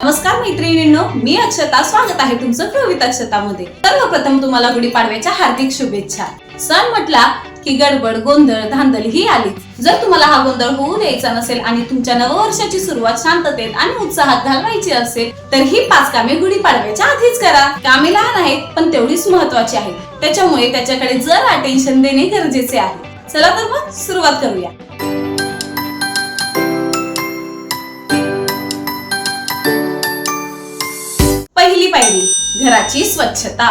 नमस्कार मैत्रिणींनो, मी अक्षता. स्वागत आहे तुमचं फ्लो विथ अक्षतामध्ये. सर्वप्रथम तुम्हाला गुढीपाडव्याच्या हार्दिक शुभेच्छा. सण म्हटला की गडबड, गोंधळ, धांदल ही आली. जर तुम्हाला हा गोंधळ होऊ द्यायचा नसेल आणि तुमच्या नववर्षाची सुरुवात शांततेत आणि उत्साहात घालवायची असेल तर ही 5 कामे गुढीपाडव्याच्या आधीच करा. कामे लहान आहेत पण तेवढीच महत्त्वाची आहेत, त्याच्यामुळे त्याच्याकडे जरा अटेन्शन देणे गरजेचे आहे. चला तर मग सुरुवात करूया. पहिली पायरी, घराची स्वच्छता.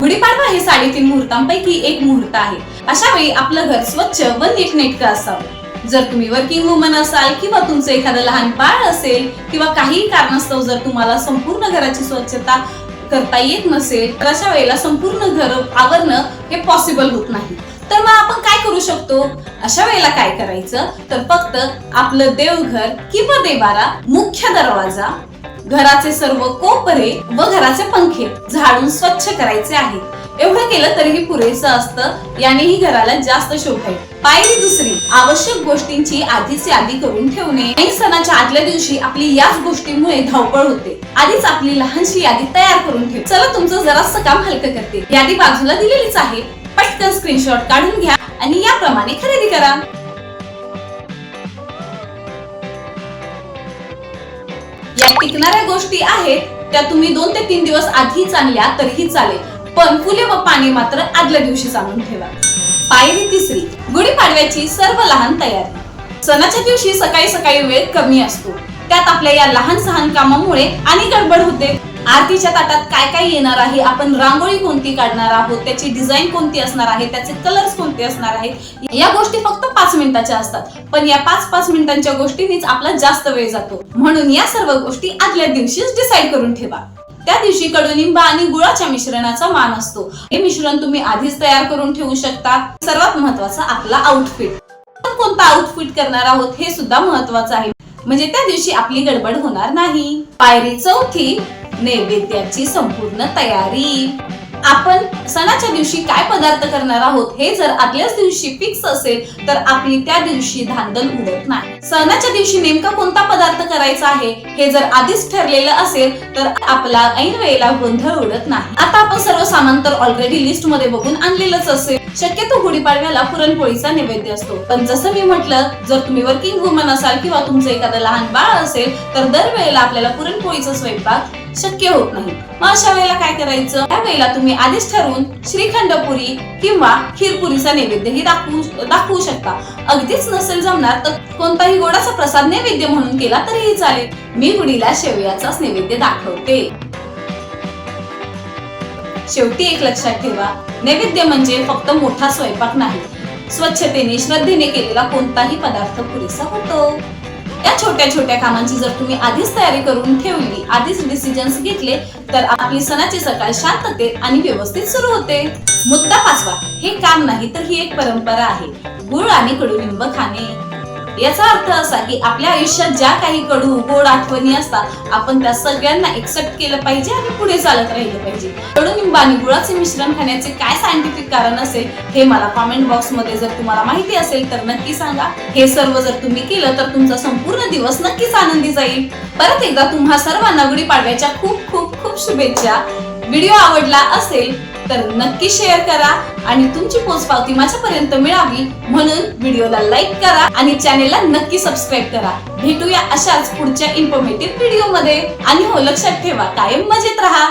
गुढीपाडवा हे 3.5 मुहूर्तांपैकी एक मुहूर्त आहे. अशा वेळी आपलं घर स्वच्छ व नीटनेटकं असावं. जर तुम्ही वर्किंग वुमन असाल किंवा तुमचं एखादं लहान बाळ असेल किंवा काही कारणास्तव जर तुम्हाला संपूर्ण घराची स्वच्छता करता येत नसेल तर अशा वेळेला संपूर्ण घर आवरणं हे पॉसिबल होत नाही. तर मग आपण काय करू शकतो? अशा वेळेला काय करायचं तर फक्त आपलं देवघर किंवा देवारा, मुख्य दरवाजा, घराचे सर्व कोपरे व घराचे पंखे झाडून स्वच्छ करायचे आहे. एवढं केलं तरीही पुरेसं असतं. यानेही घराला जास्त शोभा येईल. पायरी दुसरी, आवश्यक गोष्टींची आधीच यादी करून ठेवणे. आणि सणाच्या आदल्या दिवशी आपली याच गोष्टींमुळे धावपळ होते. आधीच आपली लहानशी यादी तयार करून ठेव. चला तुमचं जरासं काम हलकं करते. यादी बाजूला दिलेलीच आहे, पटकन स्क्रीनशॉट काढून घ्या आणि याप्रमाणे खरेदी करा. या टिकणाऱ्या गोष्टी आहेत त्या तुम्ही 2 ते 3 दिवस आधीच आणल्या तरीही चालेल, पण फुले व पाणी मात्र आदल्या दिवशीच आणून ठेवा. पायरी तिसरी, गुढीपाडव्याची सर्व लहान तयारी. सणाच्या दिवशी सकाळी सकाळी वेळ कमी असतो, त्यात आपल्या या लहान सहान कामामुळे आणि गडबड होते. आरतीच्या ताटात काय काय येणार आहे, आपण रांगोळी कोणती काढणार आहोत, त्याची डिझाईन कोणती असणार आहे, त्याचे कलर्स कोणते असणार आहेत, या गोष्टी फक्त 5 मिनिटाच्या असतात. पण या 5-5 मिनिटांच्या गोष्टींनीच आपला जास्त वेळ जातो. म्हणून या सर्व गोष्टी आदल्या दिवशीच डिसाईड करून ठेवा. त्या दिवशी कडुनिंब आणि गुळाच्या मिश्रणाचा मान असतो. हे मिश्रण तुम्ही आधीच तयार करून ठेवू शकता. सर्वात महत्वाचं आपला आउटफिट. कोणता आउटफिट करणार आहोत हे सुद्धा महत्वाचं आहे, म्हणजे त्या दिवशी आपली गडबड होणार नाही. पायरी चौथी, नैवेद्याची संपूर्ण तयारी. आपण सणाच्या दिवशी काय पदार्थ करणार आहोत हे जर आदल्याच दिवशी फिक्स असेल तर आपली त्या दिवशी धांदल उडत नाही. सणाच्या दिवशी नेमका कोणता पदार्थ करायचा आहे हे जर आधीच ठरलेलं असेल तर आपला ऐन वेळेला गोंधळ उडत नाही. आता आपण सर्व सामान तर ऑलरेडी लिस्ट मध्ये बघून आणलेलंच असेल. शक्यतो गुढीपाडव्याला पुरणपोळीचा नैवेद्य असतो, पण जसं मी म्हटलं, जर तुम्ही वर्किंग वुमन असाल किंवा तुमचं एखादं लहान बाळ असेल तर दरवेळेला आपल्याला पुरणपोळीचा स्वयंपाक शक्य होत नाही. मग अशा वेळेला काय करायचं? त्यावेळेला तुम्ही आधीच ठरवून श्रीखंडपुरी किंवा खीरपुरीचा नैवेद्यही दाखवू शकता. अगदीच नसेल जमणार तर कोणताही गोडाचा प्रसाद नैवेद्य म्हणून केला तरीही चालेल. मी गुढीला शेवयाचाच नैवेद्य दाखवते. शेवटी एक लक्षात ठेवा, नैवेद्य म्हणजे फक्त मोठा स्वयंपाक नाही, स्वच्छतेने श्रद्धेने केलेला कोणताही पदार्थ पुरेसा होतो. या छोट्या छोट्या कामांची जर तुम्ही आधीच तयारी करून ठेवली, आधीच डिसिजन्स घेतले तर आपली सणाची सकाळ शांततेत आणि व्यवस्थित सुरू होते. मुद्दा 5वा, हे काम नाही तर ही एक परंपरा आहे, गुळ आणि कडुलिंब खाणे. याचा अर्थ असा की आपल्या आयुष्यात ज्या काही कडू गोड आठवणी असतात आपण त्या सगळ्यांना एक्सेप्ट केलं पाहिजे आणि पुढे चालत राहिलं पाहिजे. कडुलिंब आणि गुळाचे मिश्रण खाण्याचे काय सायंटिफिक कारण असेल हे मला कॉमेंट बॉक्स मध्ये जर तुम्हाला माहिती असेल तर नक्की सांगा. हे सर्व जर तुम्ही केलं तर तुमचा संपूर्ण दिवस नक्कीच आनंदी जाईल. परत एकदा तुम्हा सर्वांना गुढीपाडव्याच्या खूप खूप खूप शुभेच्छा. व्हिडिओ आवडला असेल तर नक्की शेअर करा आणि तुमची पोचपावती माझ्यापर्यंत मिळावी म्हणून व्हिडिओला लाईक करा आणि चॅनेलला नक्की सबस्क्राईब करा. भेटूया अशाच पुढच्या इन्फॉर्मेटिव्ह व्हिडिओ मध्ये. आणि हो, लक्षात ठेवा, कायम मजेत राहा.